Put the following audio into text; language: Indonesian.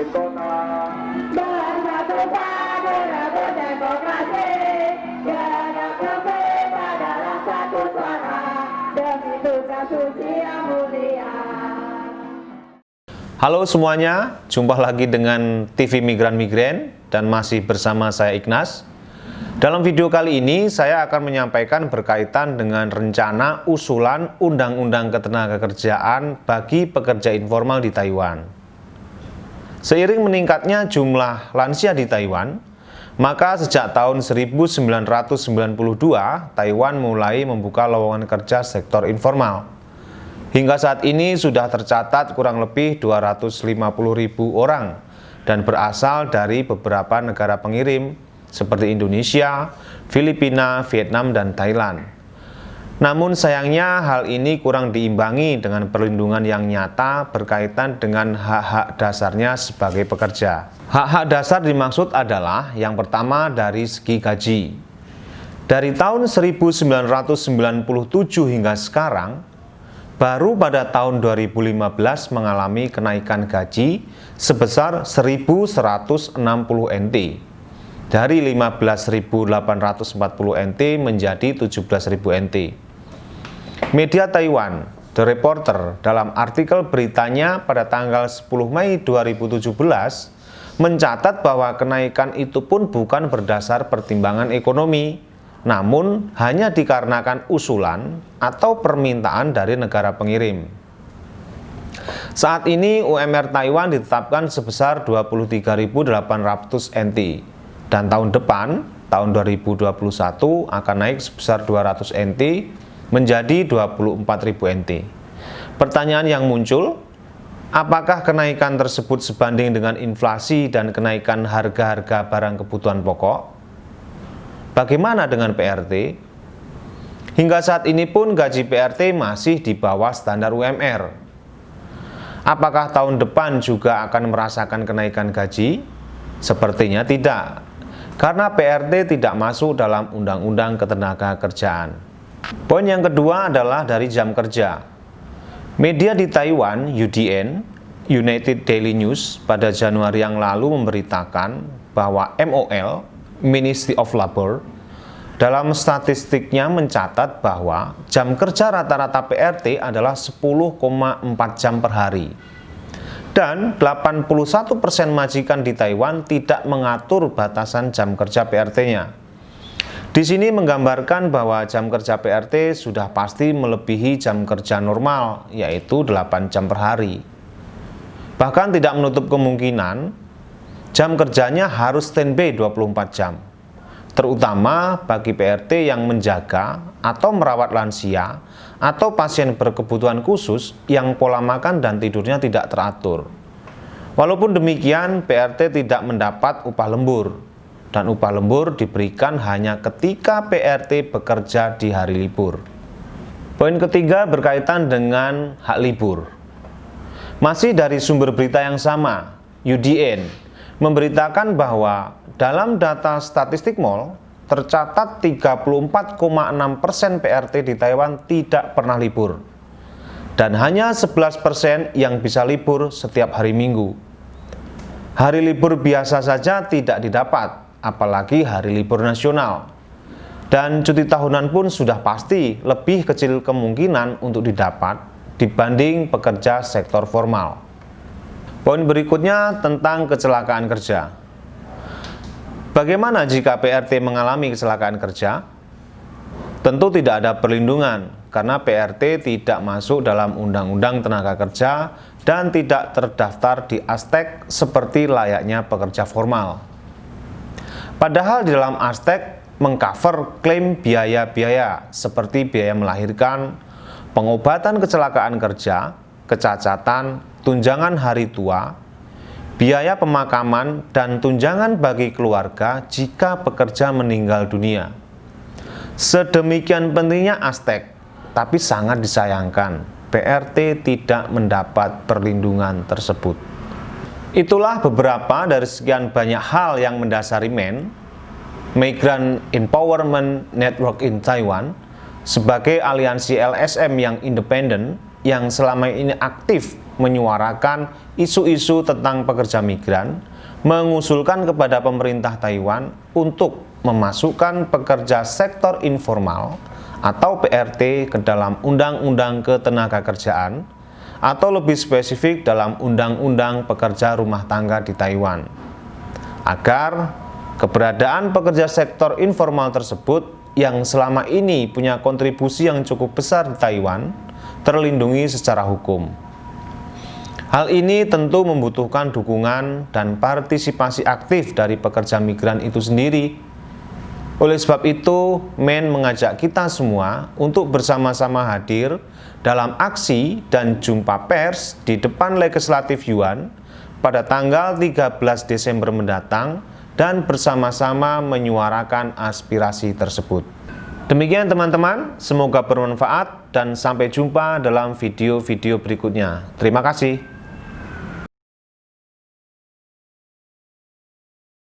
pemimpin kota. Bersatu pada demokrasi, genap berbeda dalam satu suara, demi tugas suci yang mulia. Halo semuanya, jumpa lagi dengan TV Migran dan masih bersama saya Ignas. Dalam video kali ini saya akan menyampaikan berkaitan dengan rencana usulan Undang-Undang Ketenagakerjaan bagi pekerja informal di Taiwan. Seiring meningkatnya jumlah lansia di Taiwan, maka sejak tahun 1992 Taiwan mulai membuka lowongan kerja sektor informal. Hingga saat ini sudah tercatat kurang lebih 250.000 orang dan berasal dari beberapa negara pengirim seperti Indonesia, Filipina, Vietnam, dan Thailand. Namun sayangnya hal ini kurang diimbangi dengan perlindungan yang nyata berkaitan dengan hak-hak dasarnya sebagai pekerja. Hak-hak dasar dimaksud adalah yang pertama dari segi gaji. Dari tahun 1997 hingga sekarang, baru pada tahun 2015 mengalami kenaikan gaji sebesar 1.160 NT. Dari 15.840 NT menjadi 17.000 NT. Media Taiwan, The Reporter, dalam artikel beritanya pada tanggal 10 Mei 2017 mencatat bahwa kenaikan itu pun bukan berdasar pertimbangan ekonomi, namun hanya dikarenakan usulan atau permintaan dari negara pengirim. Saat ini UMR Taiwan ditetapkan sebesar 23.800 NT. Dan tahun depan, tahun 2021 akan naik sebesar 200 NT menjadi 24.000 NT. Pertanyaan yang muncul, apakah kenaikan tersebut sebanding dengan inflasi dan kenaikan harga-harga barang kebutuhan pokok? Bagaimana dengan PRT? Hingga saat ini pun gaji PRT masih di bawah standar UMR. Apakah tahun depan juga akan merasakan kenaikan gaji? Sepertinya tidak. Karena PRT tidak masuk dalam Undang-Undang Ketenagakerjaan. Poin yang kedua adalah dari jam kerja. Media di Taiwan, UDN, United Daily News, pada Januari yang lalu memberitakan bahwa MOL, Ministry of Labor, dalam statistiknya mencatat bahwa jam kerja rata-rata PRT adalah 10,4 jam per hari. Dan 81% majikan di Taiwan tidak mengatur batasan jam kerja PRT-nya. Di sini menggambarkan bahwa jam kerja PRT sudah pasti melebihi jam kerja normal, yaitu 8 jam per hari. Bahkan tidak menutup kemungkinan jam kerjanya harus standby 24 jam. Terutama bagi PRT yang menjaga atau merawat lansia atau pasien berkebutuhan khusus yang pola makan dan tidurnya tidak teratur. Walaupun demikian, PRT tidak mendapat upah lembur, dan upah lembur diberikan hanya ketika PRT bekerja di hari libur. Poin ketiga berkaitan dengan hak libur. Masih dari sumber berita yang sama, UDN memberitakan bahwa dalam data statistik MOL, tercatat 34,6% PRT di Taiwan tidak pernah libur. Dan hanya 11% yang bisa libur setiap hari Minggu. Hari libur biasa saja tidak didapat, apalagi hari libur nasional. Dan cuti tahunan pun sudah pasti lebih kecil kemungkinan untuk didapat dibanding pekerja sektor formal. Poin berikutnya tentang kecelakaan kerja. Bagaimana jika PRT mengalami kecelakaan kerja? Tentu tidak ada perlindungan karena PRT tidak masuk dalam Undang-Undang Tenaga Kerja dan tidak terdaftar di Astek seperti layaknya pekerja formal. Padahal di dalam Astek mengcover klaim biaya-biaya seperti biaya melahirkan, pengobatan kecelakaan kerja, kecacatan, tunjangan hari tua, biaya pemakaman, dan tunjangan bagi keluarga jika pekerja meninggal dunia. Sedemikian pentingnya Astek, tapi sangat disayangkan PRT tidak mendapat perlindungan tersebut. Itulah beberapa dari sekian banyak hal yang mendasari MEN, Migrant Empowerment Network in Taiwan, sebagai aliansi LSM yang independen yang selama ini aktif menyuarakan isu-isu tentang pekerja migran, mengusulkan kepada pemerintah Taiwan untuk memasukkan pekerja sektor informal atau PRT ke dalam Undang-Undang Ketenagakerjaan atau lebih spesifik dalam Undang-Undang Pekerja Rumah Tangga di Taiwan, agar keberadaan pekerja sektor informal tersebut yang selama ini punya kontribusi yang cukup besar di Taiwan terlindungi secara hukum. Hal ini tentu membutuhkan dukungan dan partisipasi aktif dari pekerja migran itu sendiri. Oleh sebab itu, Men mengajak kita semua untuk bersama-sama hadir dalam aksi dan jumpa pers di depan Legislatif Yuan pada tanggal 13 Desember mendatang dan bersama-sama menyuarakan aspirasi tersebut. Demikian teman-teman, semoga bermanfaat dan sampai jumpa dalam video-video berikutnya. Terima kasih.